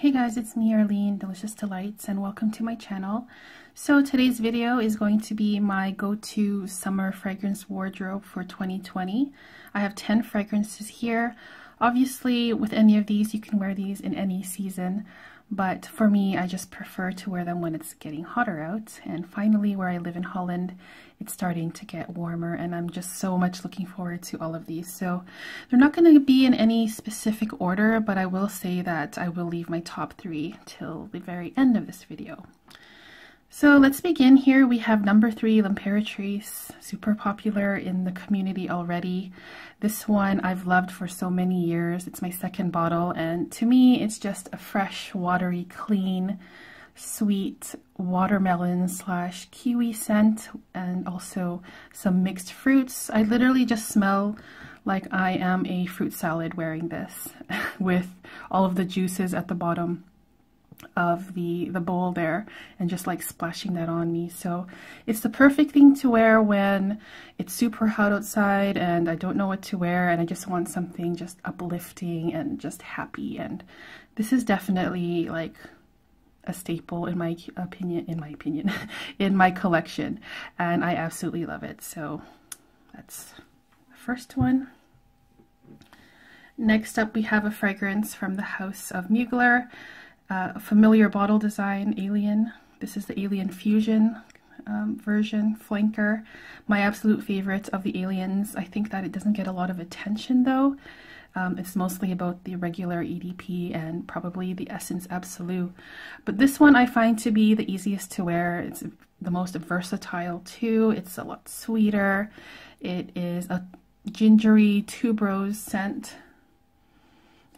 Hey guys, it's me Arlene, Delicious Delights, and welcome to my channel. So today's video is going to be my go-to summer fragrance wardrobe for 2020. I have 10 fragrances here. Obviously, with any of these, you can wear these in any season, but for me, I just prefer to wear them when it's getting hotter out. And finally, where I live in Holland, it's starting to get warmer, and I'm just so much looking forward to all of these. So they're not going to be in any specific order, but I will say that I will leave my top 3 till the very end of this video. So let's begin here. We have number 3, L'Imperatrice, super popular in the community already. This one I've loved for so many years. It's my second bottle, and to me it's just a fresh, watery, clean, sweet watermelon / kiwi scent, and also some mixed fruits. I literally just smell like I am a fruit salad wearing this with all of the juices at the bottom of the bowl there, and just like splashing that on me. So it's the perfect thing to wear when it's super hot outside and I don't know what to wear and I just want something just uplifting and just happy. And this is definitely like a staple in my opinion, in my collection, and I absolutely love it. So that's the first one. Next up, we have a fragrance from the house of Mugler. Familiar bottle design, Alien. This is the Alien Fusion version, flanker. My absolute favorite of the Aliens. I think that it doesn't get a lot of attention though. It's mostly about the regular EDP and probably the Essence Absolute. But this one I find to be the easiest to wear. It's the most versatile too. It's a lot sweeter. It is a gingery tuberose scent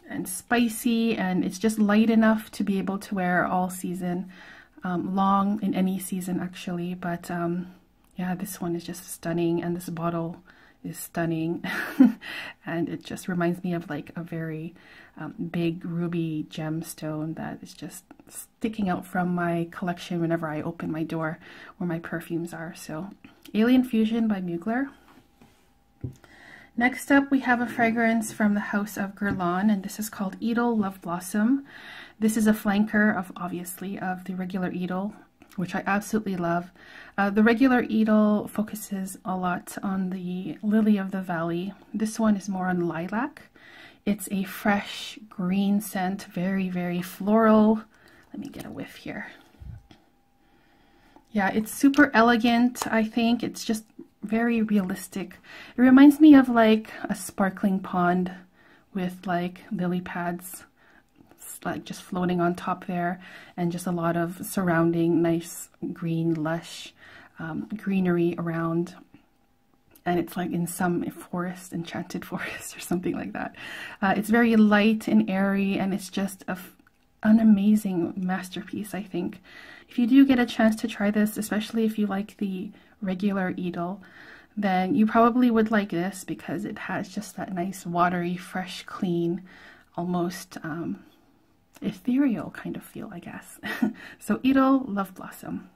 and spicy, and it's just light enough to be able to wear all season long, in any season actually. But yeah, this one is just stunning, and this bottle is stunning. And it just reminds me of like a very big ruby gemstone that is just sticking out from my collection whenever I open my door where my perfumes are. So Alien Fusion by Mugler. Next up, we have a fragrance from the house of Guerlain, and this is called Idylle Love Blossom. This is a flanker of, obviously, of the regular Idylle, which I absolutely love. The regular Idylle focuses a lot on the lily of the valley. This one is more on lilac. It's a fresh green scent, very, very floral. Let me get a whiff here. Yeah, it's super elegant, I think. It's just very realistic. It reminds me of like a sparkling pond with like lily pads like just floating on top there, and just a lot of surrounding nice green lush greenery around, and it's like in some forest, enchanted forest or something like that. It's very light and airy, and it's just an amazing masterpiece, I think. If you do get a chance to try this, especially if you like the regular Idylle, then you probably would like this because it has just that nice watery, fresh, clean, almost ethereal kind of feel, I guess. So Idylle Love Blossom.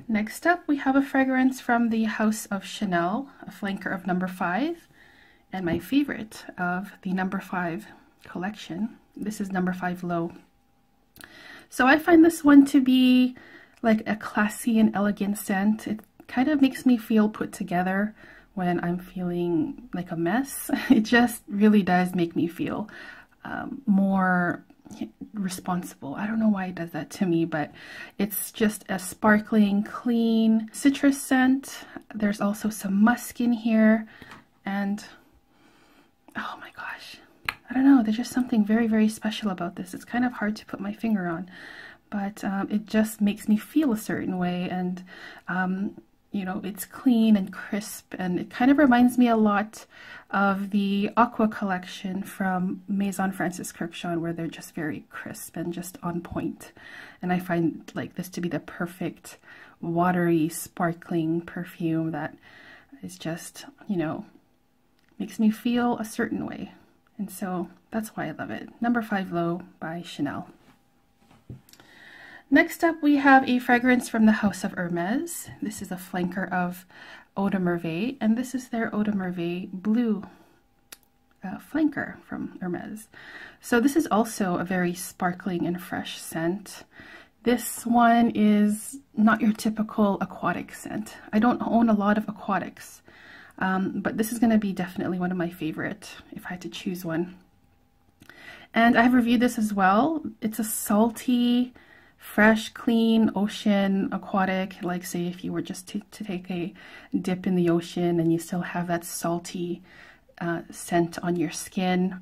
Next up, we have a fragrance from the house of Chanel, a flanker of number 5, and my favorite of the number 5 collection. This is number 5 Low. So I find this one to be like a classy and elegant scent. It kind of makes me feel put together when I'm feeling like a mess. It just really does make me feel more responsible. I don't know why it does that to me, but it's just a sparkling, clean citrus scent. There's also some musk in here, and oh my gosh, I don't know, there's just something very, very special about this. It's kind of hard to put my finger on, but it just makes me feel a certain way. And you know, it's clean and crisp, and it kind of reminds me a lot of the Aqua collection from Maison Francis Kurkdjian, where they're just very crisp and just on point. And I find like this to be the perfect watery, sparkling perfume that is just, you know, makes me feel a certain way. And so that's why I love it. Number 5 Low by Chanel. Next up, we have a fragrance from the house of Hermes. This is a flanker of Eau de Merveilles, and this is their Eau de Merveilles Blue. flanker from Hermes. So this is also a very sparkling and fresh scent. This one is not your typical aquatic scent. I don't own a lot of aquatics, but this is going to be definitely one of my favorite if I had to choose one. And I have reviewed this as well. It's a salty, fresh, clean ocean aquatic, like say if you were just to take a dip in the ocean and you still have that salty scent on your skin.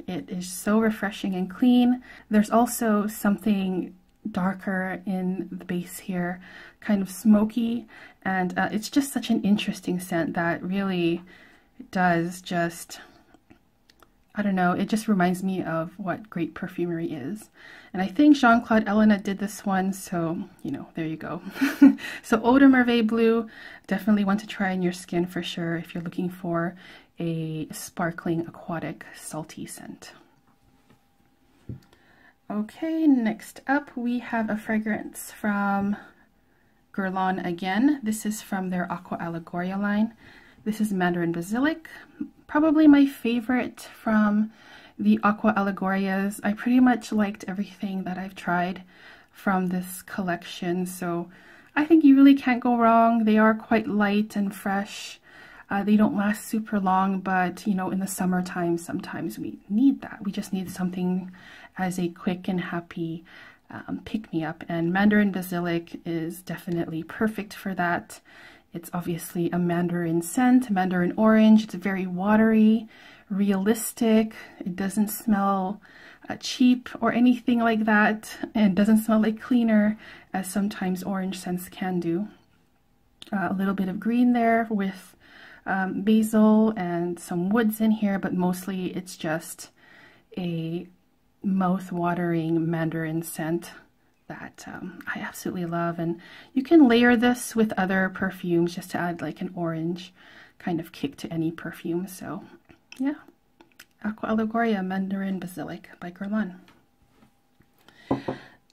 It is so refreshing and clean. There's also something darker in the base here, kind of smoky, and it's just such an interesting scent that really does just, I don't know, it just reminds me of what great perfumery is. And I think Jean-Claude Elena did this one, so, you know, there you go. So Eau de Merveilles Bleue, definitely one to try on your skin for sure if you're looking for a sparkling, aquatic, salty scent. Okay, next up we have a fragrance from Guerlain again. This is from their Aqua Allegoria line. This is Mandarin Basilic. Probably my favorite from the Aqua Allegorias. I pretty much liked everything that I've tried from this collection, so I think you really can't go wrong. They are quite light and fresh. They don't last super long, but you know, in the summertime, sometimes we need that. We just need something as a quick and happy pick-me-up, and Mandarin Basilic is definitely perfect for that. It's obviously a mandarin scent, mandarin orange. It's very watery, realistic. It doesn't smell cheap or anything like that. And it doesn't smell like cleaner, as sometimes orange scents can do. A little bit of green there with basil and some woods in here, but mostly it's just a mouth-watering mandarin scent that I absolutely love. And you can layer this with other perfumes just to add like an orange kind of kick to any perfume. So yeah, Aqua Allegoria Mandarin Basilic by Guerlain.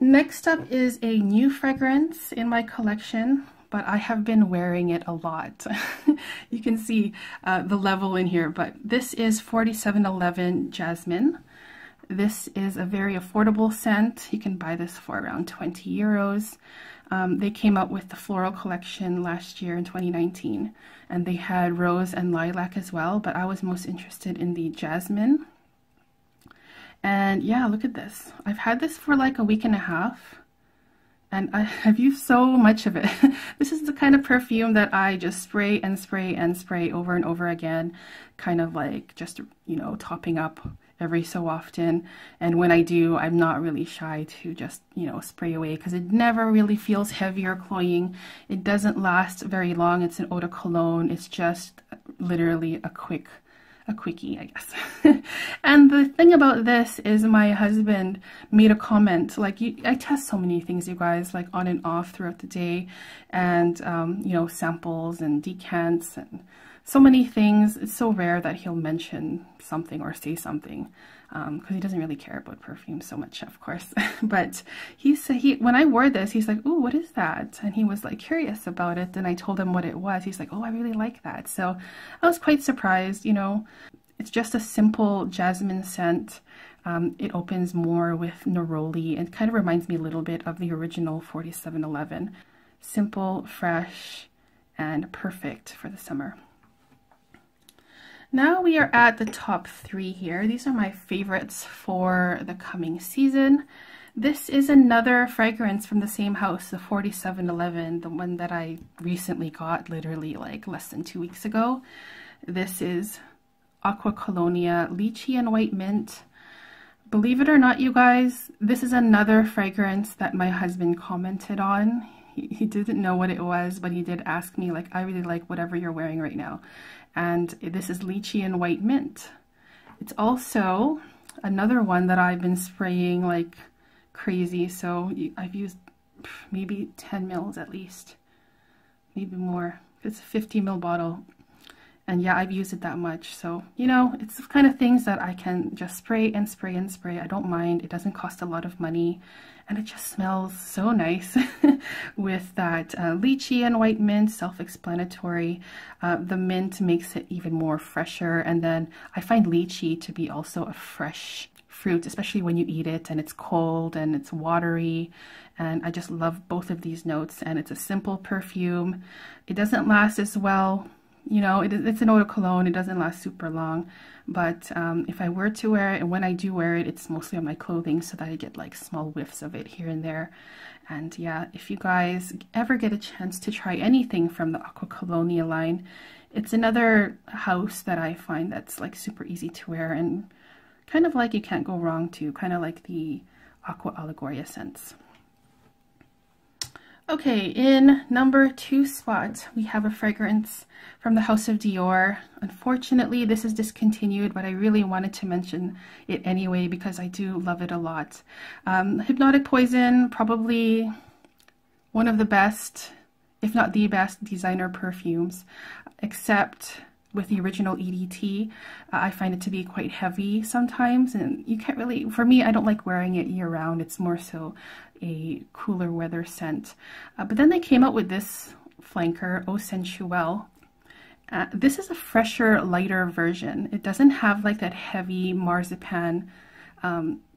Next up is a new fragrance in my collection, but I have been wearing it a lot. You can see the level in here, but this is 4711 Jasmine. This is a very affordable scent. You can buy this for around 20 euros. They came out with the floral collection last year in 2019, and they had rose and lilac as well, but I was most interested in the jasmine. And yeah, look at this. I've had this for like a week and a half, and I've used so much of it. This is the kind of perfume that I just spray and spray and spray over and over again, kind of like just, you know, topping up every so often. And when I do, I'm not really shy to just, you know, spray away, because it never really feels heavy or cloying. It doesn't last very long. It's an eau de cologne. It's just literally a quickie, I guess. And the thing about this is my husband made a comment, like, I test so many things, you guys, like on and off throughout the day, and you know, samples and decants and so many things. It's so rare that he'll mention something or say something, because he doesn't really care about perfume so much, of course. But when I wore this, he's like, "Ooh, what is that?" And he was like curious about it, and I told him what it was. He's like, "Oh, I really like that." So I was quite surprised. You know, it's just a simple jasmine scent. It opens more with neroli. It kind of reminds me a little bit of the original 4711. Simple, fresh, and perfect for the summer. Now we are at the top three here. These are my favorites for the coming season. This is another fragrance from the same house, the 4711, the one that I recently got literally like less than 2 weeks ago. This is Aqua Colonia Lychee and White Mint. Believe it or not, you guys, this is another fragrance that my husband commented on. He didn't know what it was, but he did ask me, like, I really like whatever you're wearing right now. And this is Lychee and White Mint. It's also another one that I've been spraying like crazy. So I've used maybe 10 mils at least, maybe more. It's a 50 ml bottle. And yeah, I've used it that much. So, you know, it's the kind of things that I can just spray and spray and spray. I don't mind. It doesn't cost a lot of money. And it just smells so nice with that lychee and white mint, self-explanatory. The mint makes it even more fresher. And then I find lychee to be also a fresh fruit, especially when you eat it and it's cold and it's watery. And I just love both of these notes. And it's a simple perfume. It doesn't last as well. You know, it's an eau de cologne. It doesn't last super long, but if I were to wear it, and when I do wear it, it's mostly on my clothing so that I get like small whiffs of it here and there. And yeah, if you guys ever get a chance to try anything from the Aqua Colonia line, it's another house that I find that's like super easy to wear and kind of like you can't go wrong to, kind of like the Aqua Allegoria scents. Okay, in number 2 spot, we have a fragrance from the house of Dior. Unfortunately, this is discontinued, but I really wanted to mention it anyway because I do love it a lot. Hypnotic Poison, probably one of the best, if not the best, designer perfumes, except with the original EDT. I find it to be quite heavy sometimes, and you can't really, for me, I don't like wearing it year round. It's more so a cooler weather scent. But then they came out with this flanker, Eau Sensuelle. This is a fresher, lighter version. It doesn't have like that heavy marzipan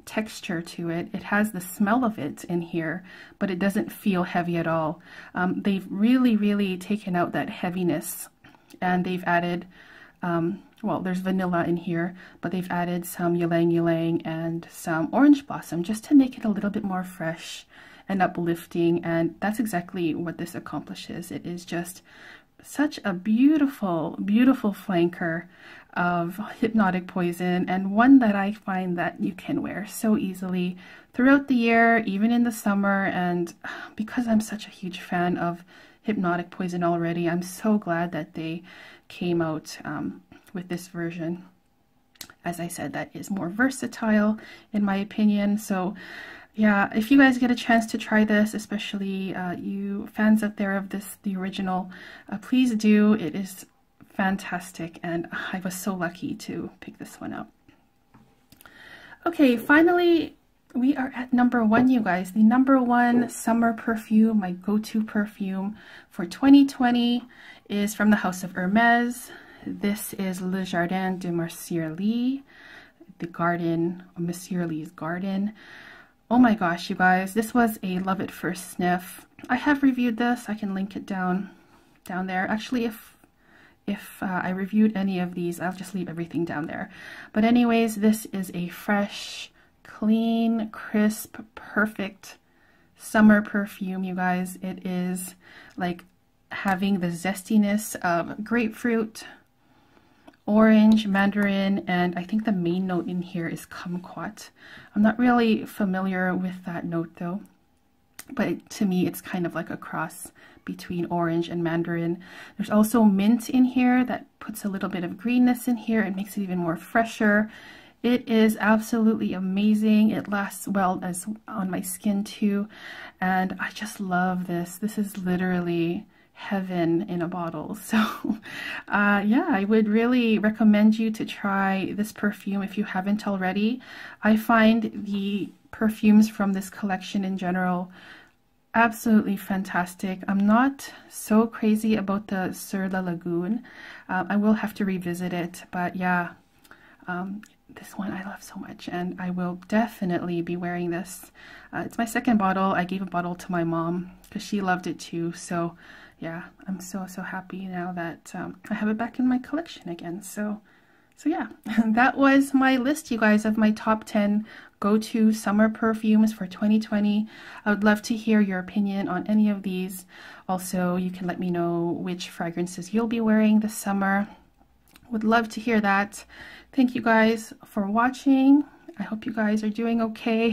texture to it. It has the smell of it in here, but it doesn't feel heavy at all. They've really taken out that heaviness, and they've added, well, there's vanilla in here, but they've added some ylang ylang and some orange blossom just to make it a little bit more fresh and uplifting, and that's exactly what this accomplishes. It is just such a beautiful flanker of Hypnotic Poison, and one that I find that you can wear so easily throughout the year, even in the summer. And because I'm such a huge fan of Hypnotic Poison already, I'm so glad that they came out with this version. As I said, that is more versatile in my opinion. So yeah, if you guys get a chance to try this, especially you fans out there of this, the original, please do. It is fantastic, and I was so lucky to pick this one up. Okay, finally, we are at number 1, you guys. The number 1 summer perfume, my go-to perfume for 2020, is from the house of Hermes. This is Le Jardin de Monsieur Lee, the garden, Monsieur Lee's garden. Oh my gosh, you guys, this was a love at first sniff. I have reviewed this. I can link it down there. Actually, if I reviewed any of these, I'll just leave everything down there. But anyways, this is a fresh, clean, crisp, perfect summer perfume, you guys. It is like having the zestiness of grapefruit, orange, mandarin, and I think the main note in here is kumquat. I'm not really familiar with that note though, but to me it's kind of like a cross between orange and mandarin. There's also mint in here that puts a little bit of greenness in here. It makes it even more fresher. It is absolutely amazing. It lasts well as on my skin too, and I just love this. This is literally heaven in a bottle. So yeah, I would really recommend you to try this perfume if you haven't already. I find the perfumes from this collection in general absolutely fantastic. I'm not so crazy about the Sur la Lagoon. I will have to revisit it, but yeah, this one I love so much, and I will definitely be wearing this. It's my second bottle. I gave a bottle to my mom because she loved it too. So yeah, I'm so happy now that I have it back in my collection again. So yeah, that was my list, you guys, of my top 10 go-to summer perfumes for 2020. I would love to hear your opinion on any of these. Also, you can let me know which fragrances you'll be wearing this summer. Would love to hear that. Thank you guys for watching. I hope you guys are doing okay,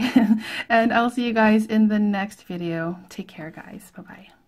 and I'll see you guys in the next video. Take care, guys. Bye-bye.